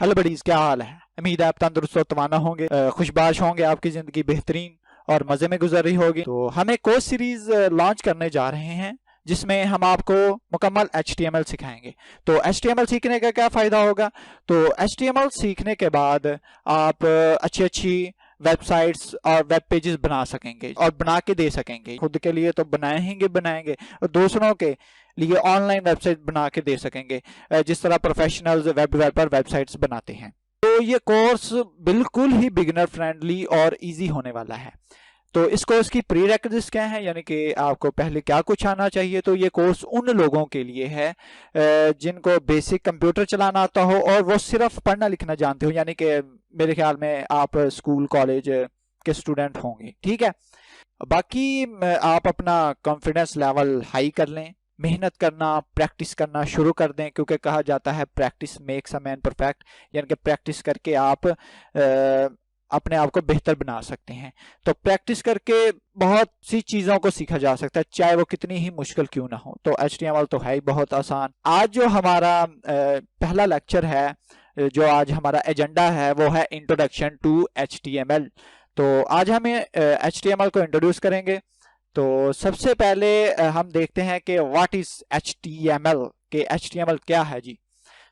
Hello buddies, क्या हाल है। उम्मीद है आप तंदुरुस्त और तवाना होंगे, खुशबाश होंगे, आपकी ज़िंदगी बेहतरीन और मज़े में गुजर रही होगी। तो हम एक कोर्स सीरीज़ लॉन्च करने जा रहे हैं जिसमें हम आपको मुकम्मल HTML सिखाएंगे। तो HTML सीखने का क्या फ़ायदा होगा? तो HTML सीखने के बाद आप अच्छी अच्छी वेबसाइट्स और वेब पेजेस बना सकेंगे और बना के दे सकेंगे। खुद के लिए तो बनाएंगे और दूसरों के लिए ऑनलाइन वेबसाइट बना के दे सकेंगे, जिस तरह प्रोफेशनल्स वेब डेवलपर वेबसाइट्स बनाते हैं। तो ये कोर्स बिल्कुल ही बिगिनर फ्रेंडली और इजी होने वाला है। तो इस कोर्स की प्री रेक्विजिट्स क्या है, यानी कि आपको पहले क्या कुछ आना चाहिए। तो ये कोर्स उन लोगों के लिए है जिनको बेसिक कंप्यूटर चलाना आता हो और वो सिर्फ पढ़ना लिखना जानते हो, यानी कि मेरे ख्याल में आप स्कूल कॉलेज के स्टूडेंट होंगे। ठीक है, बाकी आप अपना कॉन्फिडेंस लेवल हाई कर लें, मेहनत करना, प्रैक्टिस करना शुरू कर दें, क्योंकि कहा जाता है practice makes a man perfect, यानी कि प्रैक्टिस करके आप अपने आप को बेहतर बना सकते हैं। तो प्रैक्टिस करके बहुत सी चीज़ों को सीखा जा सकता है, चाहे वो कितनी ही मुश्किल क्यों ना हो। तो HTML तो है ही बहुत आसान। आज जो हमारा पहला लेक्चर है, जो आज हमारा एजेंडा है, वो है इंट्रोडक्शन टू HTML। तो आज हम HTML को इंट्रोड्यूस करेंगे। तो सबसे पहले हम देखते हैं कि व्हाट इज HTML, के HTML क्या है जी।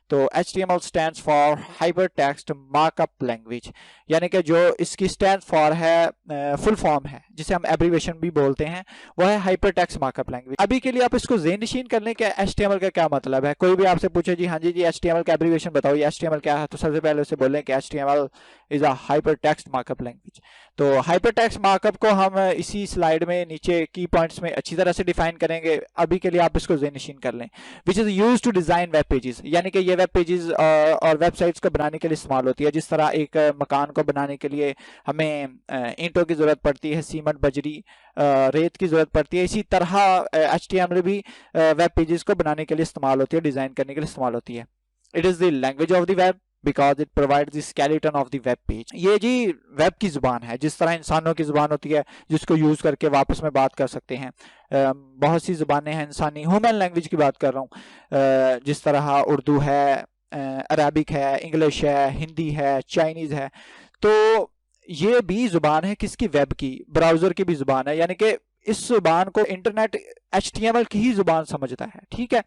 तो HTML stands for hyper text markup language, यानी कि जो इसकी स्टैंड फॉर है, फुल फॉर्म है, जिसे हम एब्रीवेशन भी बोलते हैं, वो है हाइपर टेक्स्ट मार्कअप लैंग्वेज। अभी के लिए आप इसको ज़हन-नशीन कर लें कि HTML का क्या मतलब है। कोई भी आपसे पूछे जी हाँ जी HTML का एब्रीवेशन बताओ, ये HTML क्या है, तो सबसे पहले उसे बोलें कि HTML is a hyper text markup language. तो हाइपर टेक्स्ट मार्कअप को हम इसी स्लाइड में नीचे की पॉइंट्स में अच्छी तरह से डिफाइन करेंगे। अभी के लिए आप इसको ज़हन-नशीन कर लें। Which is use to design web pages, यानी कि ये वेब पेजेस और वेबसाइट्स को बनाने के लिए इस्तेमाल होती है। जिस तरह एक मकान को बनाने के लिए हमें ईंटों की ज़रूरत पड़ती है, सीमेंट, बजरी, रेत की ज़रूरत पड़ती है, इसी तरह HTML भी वेब पेजेस को बनाने के लिए इस्तेमाल होती है, डिज़ाइन करने के लिए इस्तेमाल होती है। It is the language of the web because it provides the skeleton of the web page. ये जी वेब की ज़ुबान है, जिस तरह इंसानों की ज़ुबान होती है जिसको यूज़ करके वापस में बात कर सकते हैं। बहुत सी ज़ुबानें हैं इंसानी, ह्यूमन लैंग्वेज की बात कर रहा हूँ, जिस तरह उर्दू है, अरबिक है, इंग्लिश है, हिंदी है, चाइनीज़ है। तो ये भी ज़ुबान है किसकी? वेब की, ब्राउज़र की भी ज़ुबान है, यानी कि इस ज़ुबान को इंटरनेट HTML की ही ज़ुबान समझता है। ठीक है,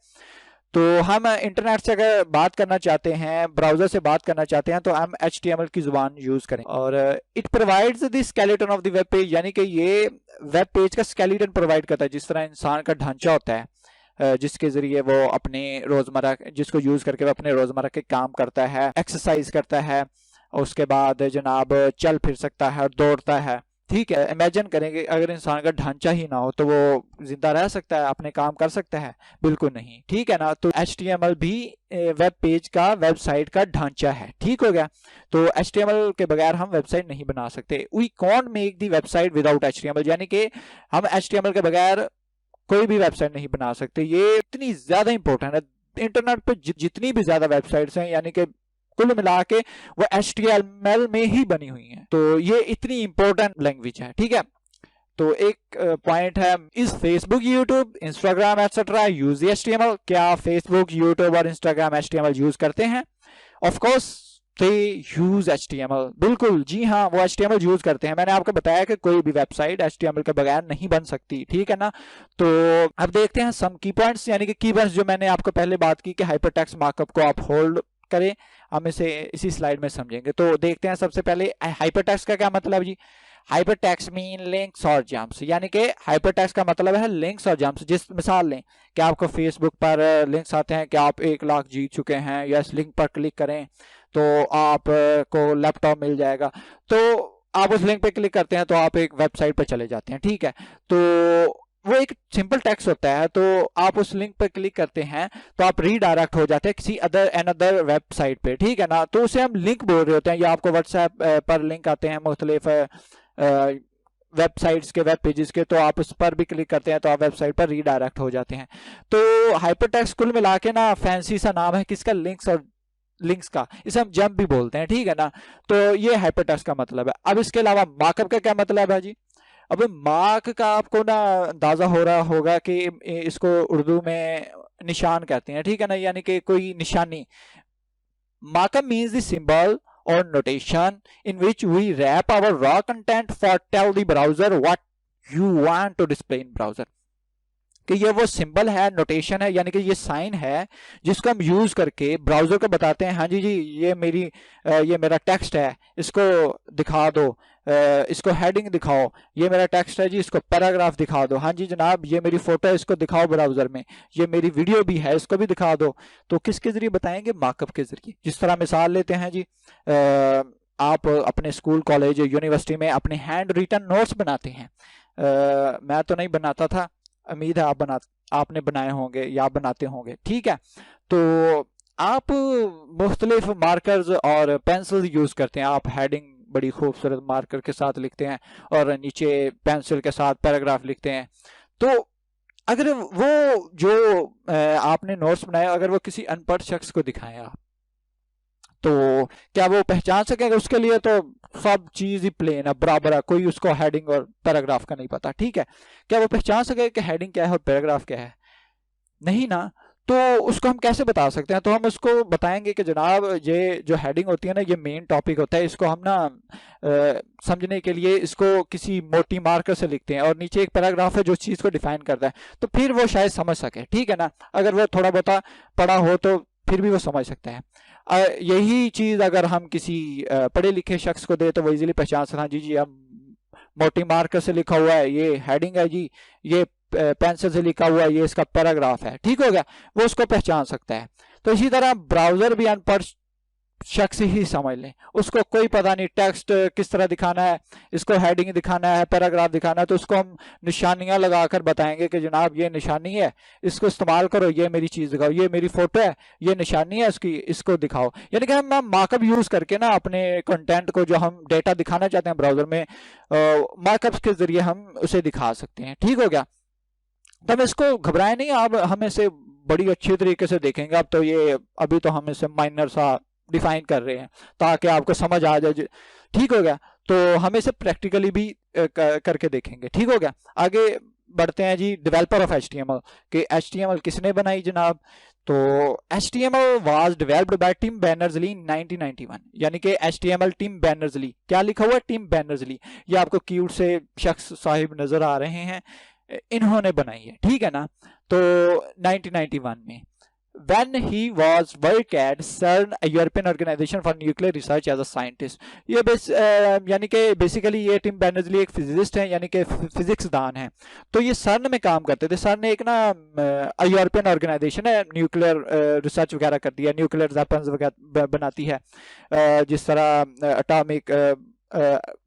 तो हम इंटरनेट से अगर बात करना चाहते हैं, ब्राउज़र से बात करना चाहते हैं, तो हम HTML की ज़ुबान यूज़ करें। और it provides the skeleton of the web page, यानी कि ये वेब पेज का स्केलेटन प्रोवाइड करता है, जिस तरह इंसान का ढांचा होता है, जिसके ज़रिए वो अपने रोज़मर्रा, जिसको यूज़ करके वो अपने रोज़मर्रा के काम करता है, एक्सरसाइज करता है, उसके बाद जनाब चल फिर सकता है और दौड़ता है। ठीक है, इमेजिन करेंगे अगर इंसान का ढांचा ही ना हो तो वो जिंदा रह सकता है, अपने काम कर सकता है? बिल्कुल नहीं। ठीक है ना, तो HTML भी वेब पेज का, वेबसाइट का ढांचा है। ठीक हो गया। तो HTML के बगैर हम वेबसाइट नहीं बना सकते। We can't make the website without HTML, यानी कि हम HTML के बगैर कोई भी वेबसाइट नहीं बना सकते। ये इतनी ज्यादा इंपॉर्टेंट है। इंटरनेट पे जितनी भी ज्यादा वेबसाइट्स हैं, यानी कि कुल मिला के वो HTML में ही बनी हुई हैं। तो ये इतनी इंपॉर्टेंट लैंग्वेज है। ठीक है, तो एक पॉइंट है, इस Facebook, YouTube, Instagram etcetera use HTML? क्या फेसबुक, यूट्यूब और इंस्टाग्राम HTML यूज करते हैं? Of course they use HTML। बिल्कुल जी हाँ, वो HTML यूज करते हैं। मैंने आपको बताया कि कोई भी वेबसाइट HTML के बगैर नहीं बन सकती। ठीक है ना। तो अब देखते हैं सम की पॉइंट्स, यानी कि की पॉइंट्स जो मैंने आपको पहले बात की कि हाइपरटेक्स्ट मार्कअप को आप होल्ड करें, हम इसे इसी स्लाइड में समझेंगे। तो देखते हैं सबसे पहले हाइपरटेक्स्ट का क्या मतलब जी। हाइपरटेक्स्ट मीन लिंक्स और जंप्स, यानी कि हाइपरटेक्स्ट का मतलब है लिंक्स और जंप्स। जिस मिसाल लें कि आपको फेसबुक पर लिंक्स आते हैं कि आप 1 लाख जीत चुके हैं, या इस लिंक पर क्लिक करें तो आप को लैपटॉप मिल जाएगा। तो आप उस लिंक पे क्लिक करते हैं तो आप एक वेबसाइट पर चले जाते हैं। ठीक है, तो वो एक सिंपल टेक्स्ट होता है, तो आप उस लिंक पर क्लिक करते हैं तो आप रीडायरेक्ट हो जाते हैं किसी अनदर वेबसाइट पे। ठीक है ना, तो उसे हम लिंक बोल रहे होते हैं, या आपको व्हाट्सएप पर लिंक आते हैं मुख्तलिफ वेबसाइट्स के, वेब पेजेस के, तो आप उस पर भी क्लिक करते हैं तो आप वेबसाइट पर रीडायरेक्ट हो जाते हैं। तो हाइपरटेक्स्ट कुल मिला के ना फैंसी सा नाम है किसका? लिंक्स और लिंक्स का। इसे हम जंप भी बोलते हैं। ठीक है ना, तो ये हाइपरटेक्स्ट का मतलब है। अब इसके अलावा मार्कअप का क्या मतलब है जी। अब मार्क का आपको ना अंदाजा हो रहा होगा कि इसको उर्दू में निशान कहते हैं। ठीक है ना, यानी कि कोई निशानी, Markup means the symbol or notation in which we wrap our raw content for tell the browser what you want to display in browser. कि ये वो सिंबल है, नोटेशन है, यानी कि ये साइन है जिसको हम यूज करके ब्राउजर को बताते हैं, हाँ जी जी ये मेरा टेक्स्ट है, इसको दिखा दो, इसको हेडिंग दिखाओ, ये मेरा टेक्स्ट है जी, इसको पैराग्राफ दिखा दो, हाँ जी जनाब ये मेरी फोटो है, इसको दिखाओ ब्राउजर में, ये मेरी वीडियो भी है, इसको भी दिखा दो। तो किसके जरिए बताएंगे? मार्कअप के जरिए। जिस तरह मिसाल लेते हैं जी, आप अपने स्कूल कॉलेज यूनिवर्सिटी में अपने हैंड रिटन नोट्स बनाते हैं। मैं तो नहीं बनाता था, उम्मीद है आपने बनाए होंगे या आप बनाते होंगे, ठीक है। तो आप मुख्तलिफ मार्कर्स और पेंसिल यूज करते हैं, आप हेडिंग बड़ी खूबसूरत मार्कर के साथ लिखते हैं और नीचे पेंसिल के साथ पैराग्राफ लिखते हैं। तो अगर वो जो आपने नोट्स बनाए अगर वो किसी अनपढ़ शख्स को दिखाएं आप, तो क्या वो पहचान सकेंगे? उसके लिए तो सब चीज ही प्लेन है, बराबर है, कोई उसको हेडिंग और पैराग्राफ का नहीं पता, ठीक है। क्या वो पहचान सकेगा कि हेडिंग क्या है और पैराग्राफ क्या है? नहीं ना। तो उसको हम कैसे बता सकते हैं? तो हम उसको बताएंगे कि जनाब ये जो हेडिंग होती है ना, ये मेन टॉपिक होता है, इसको हम ना समझने के लिए इसको किसी मोटी मार्कर से लिखते हैं और नीचे एक पैराग्राफ है जो चीज़ को डिफाइन करता है, तो फिर वो शायद समझ सके, ठीक है ना। अगर वो थोड़ा बहुत पढ़ा हो तो फिर भी वो समझ सकता है। यही चीज़ अगर हम किसी पढ़े लिखे शख्स को दे तो वो इजीली पहचान सकता, जी जी हम मोटी मार्कर से लिखा हुआ है, ये हेडिंग है जी, ये पेंसिल से लिखा हुआ है, ये इसका पैराग्राफ है, ठीक हो गया, वो उसको पहचान सकता है। तो इसी तरह ब्राउजर भी अनपढ़ शख्स ही समझ लें, उसको कोई पता नहीं टेक्स्ट किस तरह दिखाना है, इसको हेडिंग दिखाना है, पैराग्राफ दिखाना है, तो उसको हम निशानियां लगाकर बताएंगे कि जनाब ये निशानी है, इसको इस्तेमाल करो, ये मेरी चीज़ दिखाओ, ये मेरी फोटो है, ये निशानी है उसकी, इसको दिखाओ। यानी कि हम मार्कअप यूज़ करके ना अपने कंटेंट को जो हम डेटा दिखाना चाहते हैं ब्राउजर में, मार्कअप्स के जरिए हम उसे दिखा सकते हैं, ठीक हो गया। तो हम इसको घबराए नहीं, आप हम इसे बड़ी अच्छी तरीके से देखेंगे। अब तो ये अभी तो हम इसे माइनर सा डिफाइन कर रहे हैं ताकि आपको समझ आ जाए, ठीक हो गया। तो हम इसे प्रैक्टिकली भी करके देखेंगे, ठीक हो गया। आगे बढ़ते हैं जी, डेवलपर ऑफ HTML कि HTML किसने बनाई जनाब? तो HTML was developed by Tim Berners-Lee in 1991, यानी कि HTML टिम बैनर्स-ली, क्या लिखा हुआ है? टिम बैनर्स-ली। ये आपको कीवर्ड से शख्स साहिब नजर आ रहे हैं, इन्होंने बनाई है, ठीक है ना। तो 1991 में when he was work at CERN, a European Organization for Nuclear Research as a scientist। ये यानी कि बेसिकली ये टिम बैनर्स-ली एक फिजिसिस्ट है, यानी कि फिजिक्स दान है। तो ये CERN में काम करते थे। CERN एक ना यूरोपियन ऑर्गेनाइजेशन है, न्यूक्लियर रिसर्च वगैरह करती है, न्यूक्लियर वेपन्स वगैरह बनाती है, जिस तरह एटॉमिक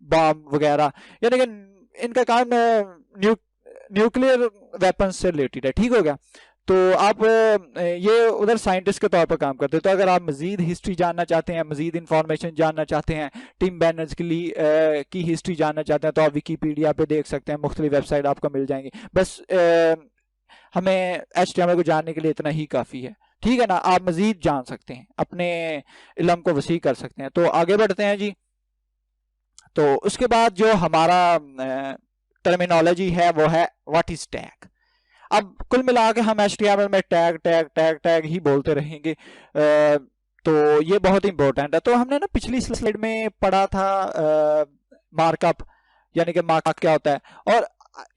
बॉम्ब वगैरह, यानी कि इनका काम न्यूक्लियर वेपन्स से रिलेटेड है, ठीक हो गया। तो आप ये उधर साइंटिस्ट के तौर पर काम करते हैं। तो अगर आप मजीद हिस्ट्री जानना चाहते हैं, मजीद इंफॉर्मेशन जानना चाहते हैं, टिम बैनर्स की हिस्ट्री जानना चाहते हैं, तो आप विकीपीडिया पे देख सकते हैं, मुख्तलिफ वेबसाइट आपको मिल जाएंगी। बस हमें HTML को जानने के लिए इतना ही काफ़ी है, ठीक है ना। आप मजीद जान सकते हैं, अपने इल्म को वसी कर सकते हैं। तो आगे बढ़ते हैं जी। तो उसके बाद जो हमारा टर्मिनोलॉजी है वो है व्हाट इज टैग। अब कुल मिला के हम HTML में टैग टैग टैग टैग ही बोलते रहेंगे, तो ये बहुत इंपॉर्टेंट है। तो हमने ना पिछली स्लाइड में पढ़ा था मार्कअप, यानी कि मार्कअप क्या होता है, और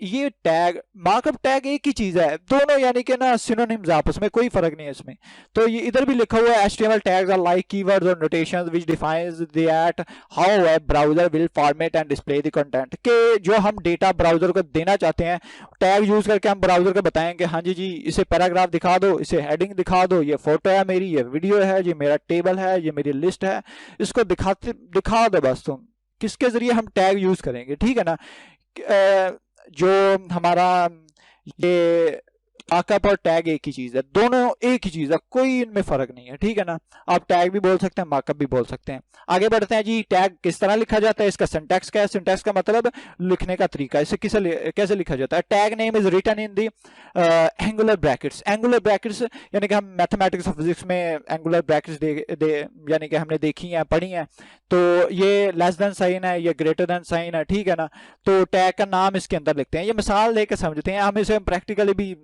ये टैग मार्कअप टैग एक ही चीज है, दोनों यानी कि ना सिनोनिम्स, आपस में कोई फर्क नहीं है इसमें। तो ये इधर भी लिखा हुआ है HTML tags are like keywords और notations which defines that how a browser will format and display the content, के जो हम डेटा ब्राउजर को देना चाहते हैं, टैग यूज करके हम ब्राउजर को बताएंगे हाँ जी जी इसे पैराग्राफ दिखा दो, इसे हेडिंग दिखा दो, ये फोटो है मेरी, ये वीडियो है, ये मेरा टेबल है, ये मेरी लिस्ट है, इसको दिखा दो बस। तुम किसके जरिए हम टैग यूज करेंगे, ठीक है ना। जो हमारा ये मार्कअप और टैग एक ही चीज है, दोनों एक ही चीज है, कोई इनमें फर्क नहीं है, ठीक है ना। आप टैग भी बोल सकते हैं, मार्कअप भी बोल सकते हैं। आगे बढ़ते हैं जी, टैग किस तरह लिखा जाता है, इसका सिंटैक्स क्या है? सिंटैक्स का मतलब लिखने का तरीका, इसे कैसे लिखा जाता है। Tag name is written in the angular brackets. Angular brackets यानी कि हम मैथमेटिक्स और फिजिक्स में एंगुलर ब्रैकेट्स यानी कि हमने देखी हैं, पढ़ी हैं। तो ये लेस देन साइन है, ये ग्रेटर देन साइन है, ठीक है ना। तो टैग का नाम इसके अंदर लिखते हैं। ये मिसाल लेकर समझते हैं, हम इसे प्रैक्टिकली भी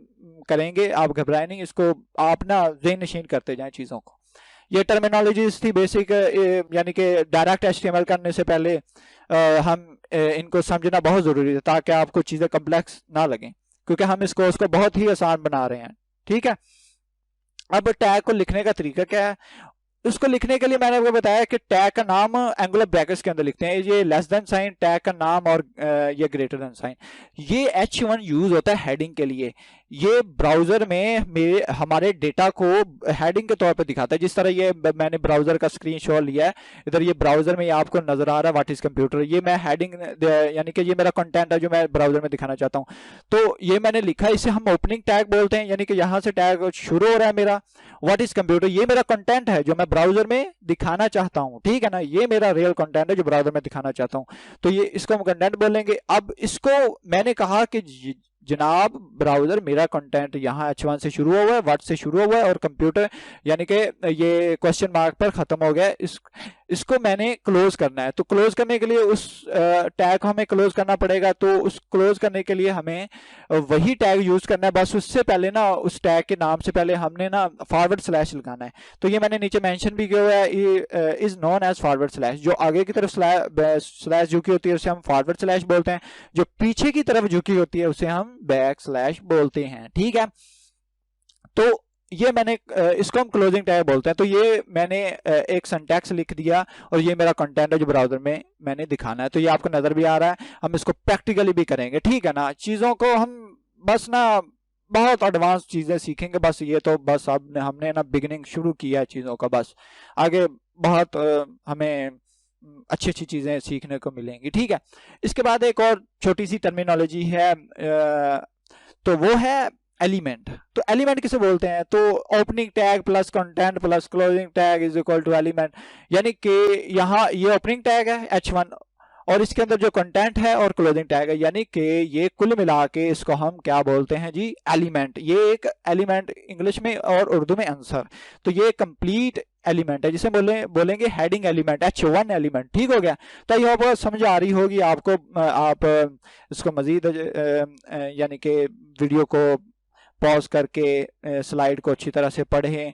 करेंगे, आप घबराए नहीं, इसको आप ना ज़हन नशीन करते जाएं चीज़ों को। ये टर्मिनोलॉजीज थी बेसिक, यानी कि डायरेक्ट HTML करने से पहले हम इनको समझना बहुत ज़रूरी है ताकि आपको चीज़ें कम्प्लेक्स ना लगें, क्योंकि हम इस कोर्स को बहुत ही आसान बना रहे हैं। ठीक है, अब टैग को लिखने का तरीका क्या है? उसको लिखने के लिए मैंने आपको बताया कि टैग का नाम एंगुलर ब्रैकेट्स के अंदर लिखते हैं, ये लेस देन साइन, टैग का नाम, और ये ग्रेटर देन साइन। ये H1 यूज होता है हेडिंग के लिए। ये ब्राउजर में मेरे हमारे डेटा को हेडिंग के तौर पे दिखाता है। जिस तरह ये मैंने ब्राउजर का स्क्रीनशॉट लिया है, इधर ये ब्राउजर में आपको नजर आ रहा है व्हाट इज कंप्यूटर, ये मैं हेडिंग यानी कि ये मेरा कंटेंट है जो मैं ब्राउजर में दिखाना चाहता हूँ। तो ये मैंने लिखा, इसे हम ओपनिंग टैग बोलते हैं, यानी कि यहाँ से टैग शुरू हो रहा है मेरा व्हाट इज कंप्यूटर, ये मेरा कंटेंट है जो मैं ब्राउजर में दिखाना चाहता हूँ। ठीक है ना, ये मेरा रियल कंटेंट है जो ब्राउजर में दिखाना चाहता हूँ, तो ये इसको हम कंटेंट बोलेंगे। अब इसको मैंने कहा कि जनाब ब्राउजर मेरा कंटेंट यहाँ H1 से शुरू हुआ है, व्हाट से शुरू हुआ है, और कंप्यूटर यानी कि ये क्वेश्चन मार्क पर खत्म हो गया। इसको मैंने क्लोज करना है। तो क्लोज करने के लिए उस टैग को हमें क्लोज करना पड़ेगा। तो उस क्लोज करने के लिए हमें वही टैग यूज करना है, बस उससे पहले ना, उस टैग के नाम से पहले हमने ना फॉरवर्ड स्लैश लगाना है। तो ये मैंने नीचे मेंशन भी किया हुआ है, is known as forward slash. जो आगे की तरफ स्लैश झुकी होती है उसे हम फॉरवर्ड स्लैश बोलते हैं, जो पीछे की तरफ झुकी होती है उसे हम बैक स्लैश बोलते हैं। ठीक है, तो ये मैंने इसको हम क्लोजिंग टैग बोलते हैं। तो ये मैंने एक सिंटैक्स लिख दिया, और ये मेरा कंटेंट है जो ब्राउजर में मैंने दिखाना है। तो ये आपको नजर भी आ रहा है, हम इसको प्रैक्टिकली भी करेंगे। ठीक है ना, चीजों को हम बस ना बहुत एडवांस चीजें सीखेंगे, बस ये तो बस अब हमने ना बिगिनिंग शुरू किया है चीजों का, बस आगे बहुत हमें अच्छी अच्छी चीजें सीखने को मिलेंगी। ठीक है, इसके बाद एक और छोटी सी टर्मिनोलॉजी है, तो वो है एलिमेंट। तो एलिमेंट किसे बोलते हैं? तो opening tag plus content plus closing tag is equal to element. यानी कि यहाँ ये ओपनिंग टैग है H1, और इसके अंदर जो कंटेंट है और क्लोजिंग टैग है, यानी कि ये कुल मिला के इसको हम क्या बोलते हैं जी? एलिमेंट। ये एक एलिमेंट इंग्लिश में और उर्दू में आंसर। तो ये कंप्लीट एलिमेंट है, जिसे बोलेंगे हेडिंग एलिमेंट, H1 एलिमेंट। ठीक हो गया, तो ये बहुत समझ आ रही होगी आपको। आप इसको मजीद यानी कि वीडियो को पॉज करके स्लाइड को अच्छी तरह से पढ़ें,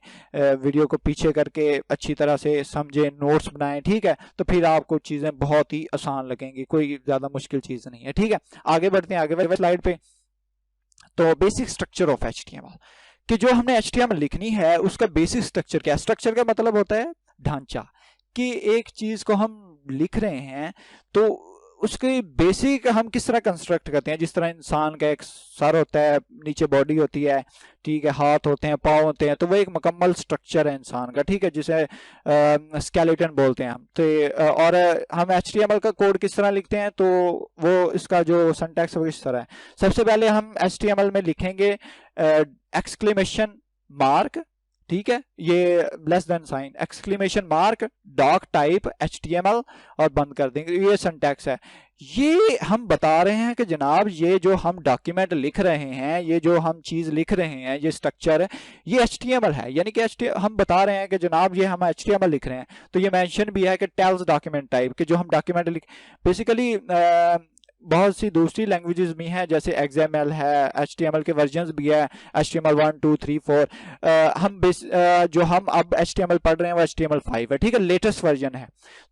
वीडियो को पीछे करके अच्छी तरह से समझें, नोट्स बनाएं। ठीक है, तो फिर आपको चीज़ें बहुत ही आसान लगेंगी, कोई ज़्यादा मुश्किल चीज़ नहीं है। ठीक है, आगे बढ़ते हैं, आगे बढ़ते स्लाइड पे। तो बेसिक स्ट्रक्चर ऑफ HTML, कि जो हमने HTML लिखनी है उसका बेसिक स्ट्रक्चर क्या है? स्ट्रक्चर का मतलब होता है ढांचा, कि एक चीज़ को हम लिख रहे हैं तो उसकी बेसिक हम किस तरह कंस्ट्रक्ट करते हैं। जिस तरह इंसान का एक सर होता है, नीचे बॉडी होती है, ठीक है, हाथ होते हैं, पाँव होते हैं, तो वो एक मुकम्मल स्ट्रक्चर है इंसान का। ठीक है, जिसे स्केलेटन बोलते हैं हम। तो और हम HTML का कोड किस तरह लिखते हैं, तो वो इसका जो सिंटैक्स वो इस तरह है। सबसे पहले हम HTML में लिखेंगे एक्सक्लेमेशन मार्क, ठीक है, ये less than sign, exclamation mark, doctype HTML, और बंद कर देंगे। ये सिंटैक्स है। ये हम बता रहे हैं कि जनाब ये जो हम डॉक्यूमेंट लिख रहे हैं, ये जो हम चीज लिख रहे हैं, ये स्ट्रक्चर है, ये HTML है। यानी कि हम बता रहे हैं कि जनाब ये हम HTML लिख रहे हैं। तो ये मेंशन भी है कि टेल्स डॉक्यूमेंट टाइप, कि जो हम डॉक्यूमेंट लिख, बेसिकली बहुत सी दूसरी लैंग्वेजेस भी हैं, जैसे XML है, HTML के वर्जन्स भी है, HTML 1 2 3 4। जो हम अब HTML पढ़ रहे हैं वो HTML5 है। ठीक है, लेटेस्ट वर्जन है।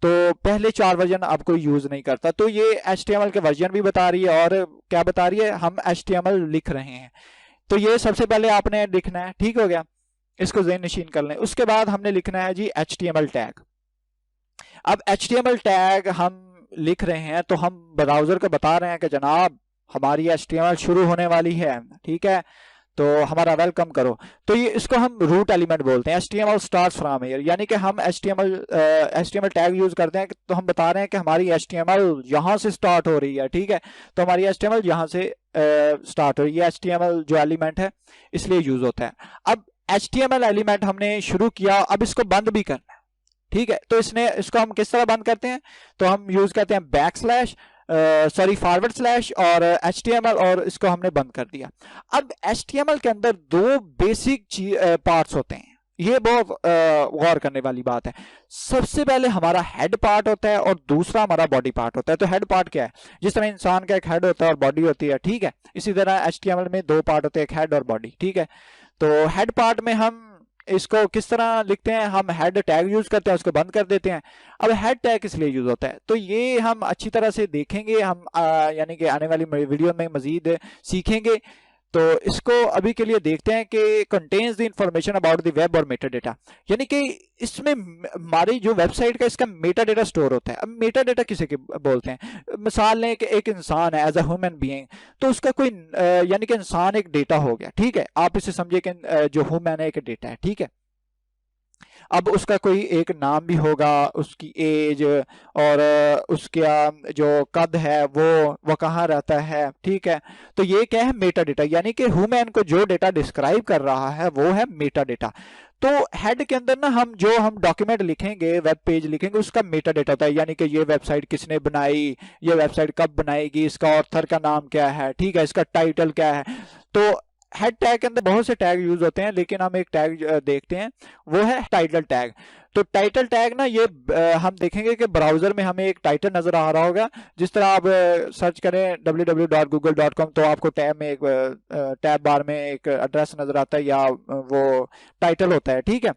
तो पहले 4 वर्जन अब कोई यूज नहीं करता। तो ये HTML के वर्जन भी बता रही है, और क्या बता रही है? हम HTML लिख रहे हैं। तो ये सबसे पहले आपने लिखना है। ठीक हो गया, इसको ज़हन नशीन कर लें। उसके बाद हमने लिखना है जी HTML टैग। अब HTML टैग हम लिख रहे हैं तो हम ब्राउजर को बता रहे हैं कि जनाब हमारी HTML शुरू होने वाली है। ठीक है, तो हमारा वेलकम करो। तो ये इसको हम रूट एलिमेंट बोलते हैं, HTML स्टार्ट्स फ्रॉम हियर। यानी कि हम HTML टैग यूज करते हैं, तो हम बता रहे हैं कि हमारी HTML यहाँ से स्टार्ट हो रही है। ठीक है, तो हमारी HTML यहाँ से स्टार्ट हो रही है। HTML जो एलिमेंट है इसलिए यूज होता है। अब HTML एलिमेंट हमने शुरू किया, अब इसको बंद भी करना है। ठीक है, तो इसको हम किस तरह बंद करते हैं? तो हम यूज करते हैं back slash, sorry forward slash और HTML, और इसको हमने बंद कर दिया। अब HTML के अंदर 2 बेसिक पार्ट्स होते हैं, ये बहुत गौर करने वाली बात है। सबसे पहले हमारा हेड पार्ट होता है और दूसरा हमारा बॉडी पार्ट होता है। तो हेड पार्ट क्या है? जिस तरह इंसान का एक हेड होता है और बॉडी होती है, ठीक है, इसी तरह HTML में 2 पार्ट होते हैं, एक हेड और बॉडी। ठीक है, तो हेड पार्ट में हम इसको किस तरह लिखते हैं, हम हेड टैग यूज करते हैं, उसको बंद कर देते हैं। अब हेड टैग किस लिए यूज होता है, तो ये हम अच्छी तरह से देखेंगे, हम यानी कि आने वाली वीडियो में मजीद सीखेंगे। तो इसको अभी के लिए देखते हैं कि contains the information about the web और मेटा डेटा, यानी कि इसमें हमारी जो वेबसाइट का इसका मेटा डेटा स्टोर होता है। अब मेटा डेटा किसे के बोलते हैं, मिसाल लें कि एक इंसान है एज अ ह्यूमन बीइंग, तो उसका कोई यानी कि इंसान एक डेटा हो गया, ठीक है, आप इसे समझिए कि जो ह्यूमन है एक डेटा है, ठीक है। अब उसका कोई एक नाम भी होगा, उसकी एज और उसका जो कद है वो कहाँ रहता है, ठीक है। तो ये क्या है, मेटा डेटा, यानी कि ह्यूमन को जो डेटा डिस्क्राइब कर रहा है वो है मेटा डेटा। तो हेड के अंदर ना हम डॉक्यूमेंट लिखेंगे, वेब पेज लिखेंगे, उसका मेटा डेटा होता है, यानी कि ये वेबसाइट किसने बनाई, ये वेबसाइट कब बनाएगी, इसका ऑथर का नाम क्या है, ठीक है, इसका टाइटल क्या है। तो हेड टैग के अंदर बहुत से टैग यूज होते हैं, लेकिन हम एक टैग देखते हैं, वो है टाइटल टैग। तो टाइटल टैग ना ये हम देखेंगे कि ब्राउजर में हमें एक टाइटल नजर आ रहा होगा, जिस तरह आप सर्च करें www.google.com तो आपको टैब में एक टैब बार में एक एड्रेस नजर आता है, या वो टाइटल होता है, ठीक है।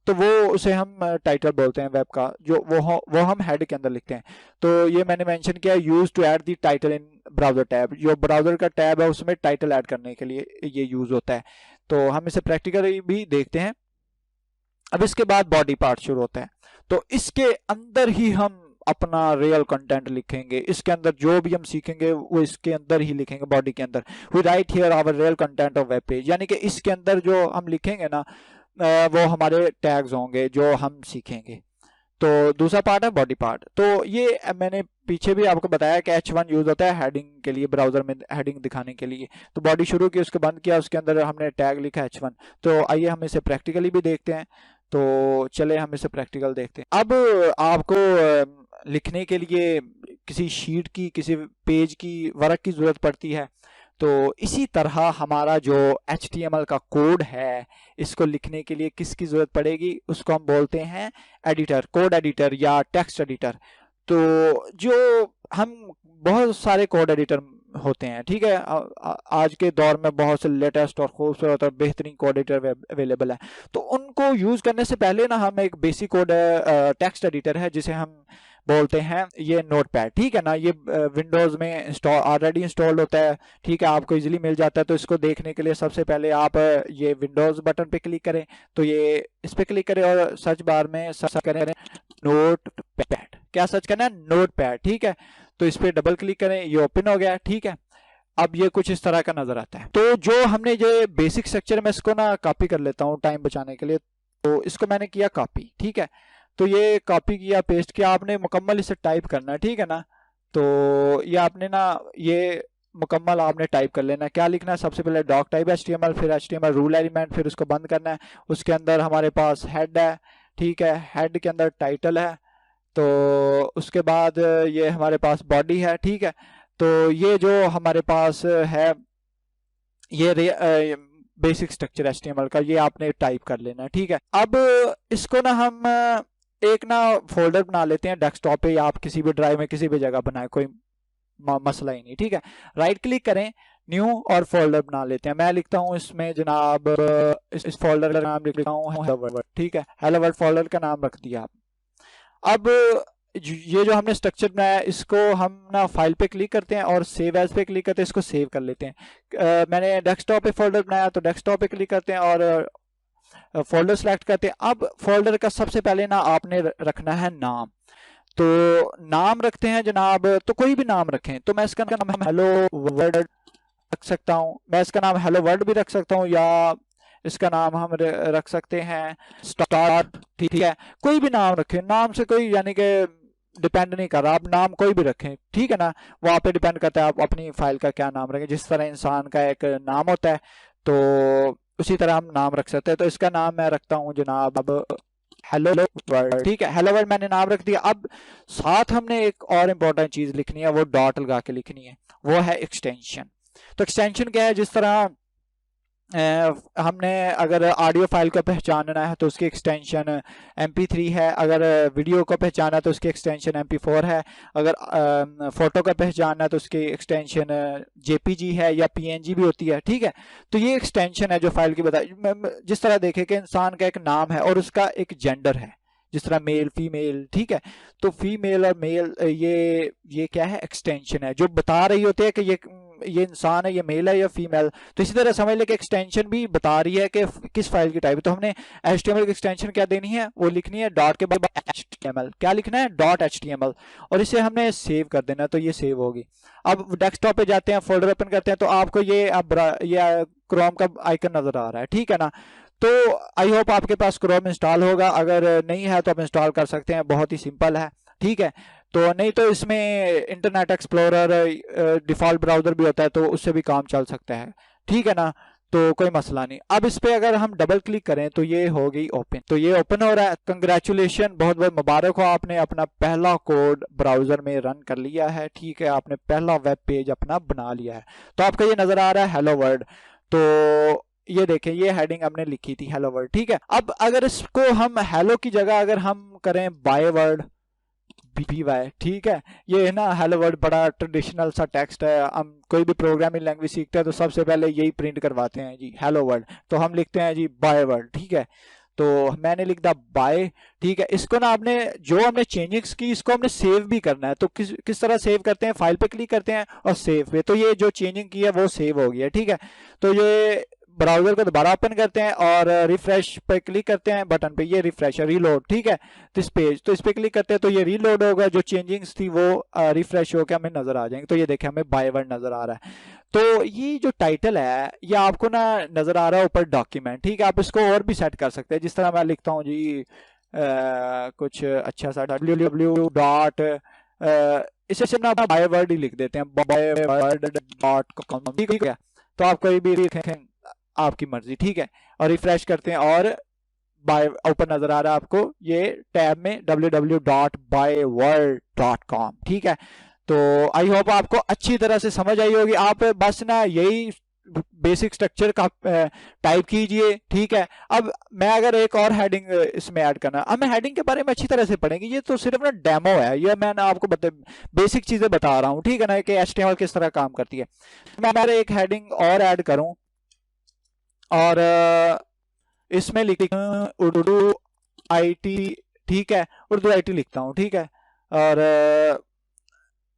तो वो उसे हम टाइटल बोलते हैं वेब का, जो वो हम हेड के अंदर लिखते हैं। तो ये मैंने मेंशन किया, use to add the title in browser tab, जो ब्राउजर का टैब है उसमें टाइटल ऐड करने के लिए ये यूज होता है। तो हम इसे प्रैक्टिकली भी देखते हैं। अब इसके बाद बॉडी पार्ट शुरू होता है, तो इसके अंदर ही हम अपना रियल कंटेंट लिखेंगे, इसके अंदर जो भी हम सीखेंगे वो इसके अंदर ही लिखेंगे, बॉडी के अंदर। We write here our real content of web page, यानी कि इसके अंदर जो हम लिखेंगे ना वो हमारे टैग्स होंगे जो हम सीखेंगे। तो दूसरा पार्ट है बॉडी पार्ट। तो ये मैंने पीछे भी आपको बताया कि H1 यूज होता है हेडिंग के लिए, ब्राउजर में हेडिंग दिखाने के लिए। तो बॉडी शुरू की, उसके बंद किया, उसके अंदर हमने टैग लिखा H1। तो आइए हम इसे प्रैक्टिकली भी देखते हैं। तो चले हम इसे प्रैक्टिकल देखते हैं। अब आपको लिखने के लिए किसी शीट की, किसी पेज की, वर्क की जरूरत पड़ती है। तो इसी तरह हमारा जो HTML का कोड है, इसको लिखने के लिए किसकी जरूरत पड़ेगी, उसको हम बोलते हैं एडिटर, कोड एडिटर या टेक्स्ट एडिटर। तो जो हम बहुत सारे कोड एडिटर होते हैं, ठीक है, आज के दौर में बहुत से लेटेस्ट और खूबसूरत और बेहतरीन कोड एडिटर अवेलेबल है। तो उनको यूज करने से पहले ना हम एक बेसिक कोड टेक्स्ट एडिटर है जिसे हम बोलते हैं ये नोटपैड, ठीक है ना। ये विंडोज में ऑलरेडी इंस्टॉल्ड होता है, ठीक है, आपको इजीली मिल जाता है। तो इसको देखने के लिए सबसे पहले आप ये विंडोज बटन पे क्लिक करें, तो ये इस पे क्लिक करें और सर्च बार में सर्च करें नोटपैड। क्या सर्च करना है, नोटपैड, ठीक है। तो इस पे डबल क्लिक करें, ये ओपन हो गया, ठीक है। अब ये कुछ इस तरह का नजर आता है। तो जो हमने ये बेसिक स्ट्रक्चर, मैं इसको ना कॉपी कर लेता हूँ टाइम बचाने के लिए। तो इसको मैंने किया कॉपी, ठीक है। तो ये कॉपी किया, पेस्ट किया, आपने मुकम्मल इसे टाइप करना है, ठीक है ना। तो ये आपने ना ये मुकम्मल आपने टाइप कर लेना है। क्या लिखना है, सबसे पहले डॉक टाइप HTML, फिर HTML रूल एलिमेंट, फिर उसको बंद करना है। उसके अंदर हमारे पास हेड है, ठीक है, हेड के अंदर टाइटल है। तो उसके बाद ये हमारे पास बॉडी है, ठीक है। तो ये जो हमारे पास है ये बेसिक स्ट्रक्चर HTML का, ये आपने टाइप कर लेना है, ठीक है। अब इसको ना हम एक ना फोल्डर बना लेते हैं डेस्कटॉप पे, या आप किसी भी ड्राइव में किसी भी जगह बनाए, कोई मसला ही नहीं, ठीक है। राइट क्लिक करें, न्यू और फोल्डर बना लेते हैं। मैं लिखता हूँ इसमें जनाब इस फोल्डर का नाम लिखता हूँ हेलो वर्ल्ड, ठीक है, हेलो वर्ल्ड फोल्डर का नाम रख दिया आप। अब ये जो हमने स्ट्रक्चर बनाया, इसको हम ना फाइल पे क्लिक करते हैं और सेव एज पे क्लिक करते हैं, इसको सेव कर लेते हैं। मैंने डेस्कटॉप पे फोल्डर बनाया, तो डेस्कटॉप पे क्लिक करते हैं और फोल्डर सेलेक्ट करते हैं। अब फोल्डर का सबसे पहले ना आपने रखना है नाम। तो नाम रखते हैं जनाब, तो कोई भी नाम रखें। तो मैं इसका नाम हेलो वर्ल्ड रख सकता हूँ, मैं इसका नाम हेलो वर्ल्ड भी रख सकता हूँ, या इसका नाम हम रख सकते हैं स्टार्ट, ठीक है। कोई भी नाम रखें, नाम से कोई यानी कि डिपेंड नहीं कर रहा, आप नाम कोई भी रखें, ठीक है ना। वहाँ पे डिपेंड करता है आप अपनी फाइल का क्या नाम रखें। जिस तरह इंसान का एक नाम होता है, तो उसी तरह हम नाम रख सकते हैं। तो इसका नाम मैं रखता हूँ जनाब अब हेलो वर्ल्ड, ठीक है, हेलो वर्ल्ड मैंने नाम रख दिया। अब साथ हमने एक और इम्पोर्टेंट चीज लिखनी है, वो डॉट लगा के लिखनी है, वो है एक्सटेंशन। तो एक्सटेंशन क्या है, जिस तरह हमने अगर ऑडियो फाइल को पहचानना है तो उसकी एक्सटेंशन MP3 है, अगर वीडियो को पहचाना तो उसकी एक्सटेंशन MP4 है, अगर फोटो का पहचानना है तो उसकी एक्सटेंशन JPG है या PNG भी होती है। ठीक है, तो ये एक्सटेंशन है जो फाइल की जिस तरह देखे कि इंसान का एक नाम है और उसका एक जेंडर है, जिस तरह मेल फीमेल। ठीक है, तो फीमेल और मेल ये क्या है, एक्सटेंशन है जो बता रही होती है कि ये इंसान है, ये मेल है या फीमेल। तो इसी तरह समझ ले कि एक्सटेंशन भी बता रही है कि किस फाइल की टाइप है। तो हमने HTML की एक्सटेंशन क्या देनी है, वो लिखनी है डॉट के बाद HTML, क्या लिखना है, .html, और इसे हमने सेव कर देना, तो ये सेव होगी। अब डेस्कटॉप पे जाते हैं, फोल्डर ओपन करते हैं, तो आपको ये क्रोम का आइकन नजर आ रहा है। ठीक है ना, तो आई होप आपके पास क्रोम इंस्टॉल होगा, अगर नहीं है तो आप इंस्टॉल कर सकते हैं, बहुत ही सिंपल है। ठीक है, तो नहीं तो इसमें इंटरनेट एक्सप्लोरर डिफॉल्ट ब्राउजर भी होता है, तो उससे भी काम चल सकता है। ठीक है ना, तो कोई मसला नहीं। अब इस पे अगर हम डबल क्लिक करें तो ये हो गई ओपन, तो ये ओपन हो रहा है। कंग्रेचुलेशन, बहुत बहुत मुबारक हो, आपने अपना पहला कोड ब्राउजर में रन कर लिया है। ठीक है, आपने पहला वेब पेज अपना बना लिया है। तो आपका ये नजर आ रहा है हेलो वर्ल्ड, तो ये देखें, ये हेडिंग हमने लिखी थी हेलो वर्ल्ड। ठीक है, अब अगर इसको हम हेलो की जगह अगर हम करें बाय वर्ल्ड, BY, ठीक है, ये है ना हेलो वर्ल्ड, बड़ा ट्रेडिशनल सा टेक्स्ट है। हम कोई भी प्रोग्रामिंग लैंग्वेज सीखते हैं तो सबसे पहले यही प्रिंट करवाते हैं जी, हेलो वर्ल्ड। तो हम लिखते हैं जी बाय वर्ल्ड। ठीक है, तो मैंने लिख दिया बाय। ठीक है, इसको ना आपने जो हमने चेंजिंग्स की, इसको हमने सेव भी करना है। तो किस तरह सेव करते हैं, फाइल पे क्लिक करते हैं और सेव पे, तो ये जो चेंजिंग की है वो सेव हो गई है। ठीक है, तो ये ब्राउजर को दोबारा ओपन करते हैं और रिफ्रेश पे क्लिक करते हैं बटन पे, ये रिफ्रेश है, रीलोड। ठीक है, दिस पेज, तो इस पे क्लिक करते हैं तो ये रीलोड होगा, जो चेंजिंग्स थी वो रिफ्रेश होकर हमें नजर आ जाएंगे। तो ये देखें, हमें बाय वर्ड नजर आ रहा है। तो ये जो टाइटल है ये आपको ना नजर आ रहा है ऊपर डॉक्यूमेंट। ठीक है, आप इसको और भी सेट कर सकते हैं, जिस तरह मैं लिखता हूँ जी कुछ अच्छा सा www. इसे ना बाय वर्ड ही लिख देते हैं, byword.com। ठीक है, तो आप कोई भी लिखें, आपकी मर्जी। ठीक है, और रिफ्रेश करते हैं और बाय ऊपर नजर आ रहा है आपको ये टैब में www.byworld.com। ठीक है, तो आई होप आपको अच्छी तरह से समझ आई होगी। आप बस ना यही बेसिक स्ट्रक्चर का टाइप कीजिए। ठीक है, अब मैं अगर एक और हेडिंग इसमें ऐड करना, अब मैं हेडिंग के बारे में अच्छी तरह से पढ़ेंगे, ये तो सिर्फ ना डेमो है, ये मैं ना आपको बेसिक चीजें बता रहा हूँ। ठीक है ना, कि HTML किस तरह काम करती है। मैं एक हेडिंग और ऐड करूं और इसमें उर्दू IT। ठीक है, उर्दू IT लिखता हूँ। ठीक है, और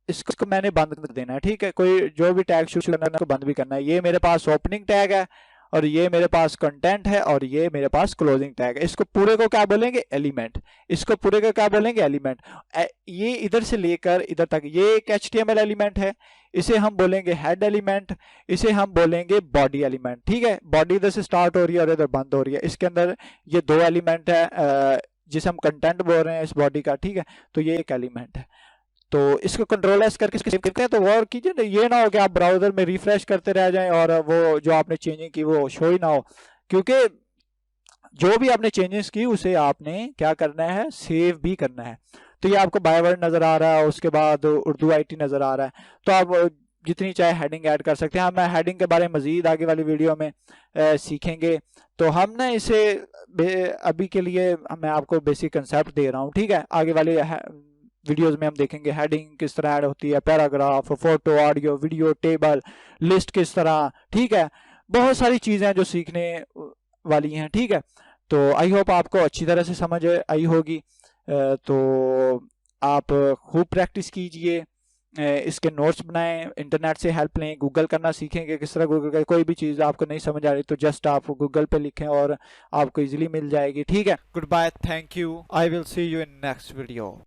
इसको मैंने बंद कर देना है। ठीक है, कोई जो भी टैग शुरू करना है उसको बंद भी करना है। ये मेरे पास ओपनिंग टैग है और ये मेरे पास कंटेंट है और ये मेरे पास क्लोजिंग टैग है। इसको पूरे को क्या बोलेंगे, एलिमेंट। इसको पूरे को क्या बोलेंगे, एलिमेंट। ये इधर से लेकर इधर तक ये एक HTML एलिमेंट है, इसे हम बोलेंगे हेड एलिमेंट, इसे हम बोलेंगे बॉडी एलिमेंट। ठीक है, बॉडी इधर से स्टार्ट हो रही है और इधर बंद हो रही है, इसके अंदर ये दो एलिमेंट है जिसे हम कंटेंट बोल रहे हैं इस बॉडी का। ठीक है, तो ये एक एलिमेंट है। तो इसको कंट्रोल एस करके सेव करते हैं। तो गौर कीजिए ना, ये ना हो कि आप ब्राउजर में रिफ्रेश करते रह जाएं और वो जो आपने चेंजिंग की वो शो ही ना हो, क्योंकि जो भी आपने चेंजेस की उसे आपने क्या करना है, सेव भी करना है। तो ये आपको बाय वर्ड नजर आ रहा है, उसके बाद उर्दू IT नजर आ रहा है। तो आप जितनी चाहे हेडिंग ऐड कर सकते हैं। हम हेडिंग के बारे में मजीद आगे वाली वीडियो में सीखेंगे। तो हम ना इसे अभी के लिए मैं आपको बेसिक कंसेप्ट दे रहा हूँ। ठीक है, आगे वाले वीडियोस में हम देखेंगे हेडिंग किस तरह ऐड होती है, paragraph, photo, audio, video, table, list किस तरह। ठीक है, बहुत सारी चीजें जो सीखने वाली हैं। ठीक है, तो आई होप आपको अच्छी तरह से समझ आई होगी। तो आप खूब प्रैक्टिस कीजिए, इसके नोट्स बनाएं, इंटरनेट से हेल्प लें, गूगल करना सीखेंगे किस तरह। गूगल कोई भी चीज़ आपको नहीं समझ आ रही तो जस्ट आप गूगल पे लिखें और आपको इजीली मिल जाएगी। ठीक है, goodbye, thank you, I will see you in next video.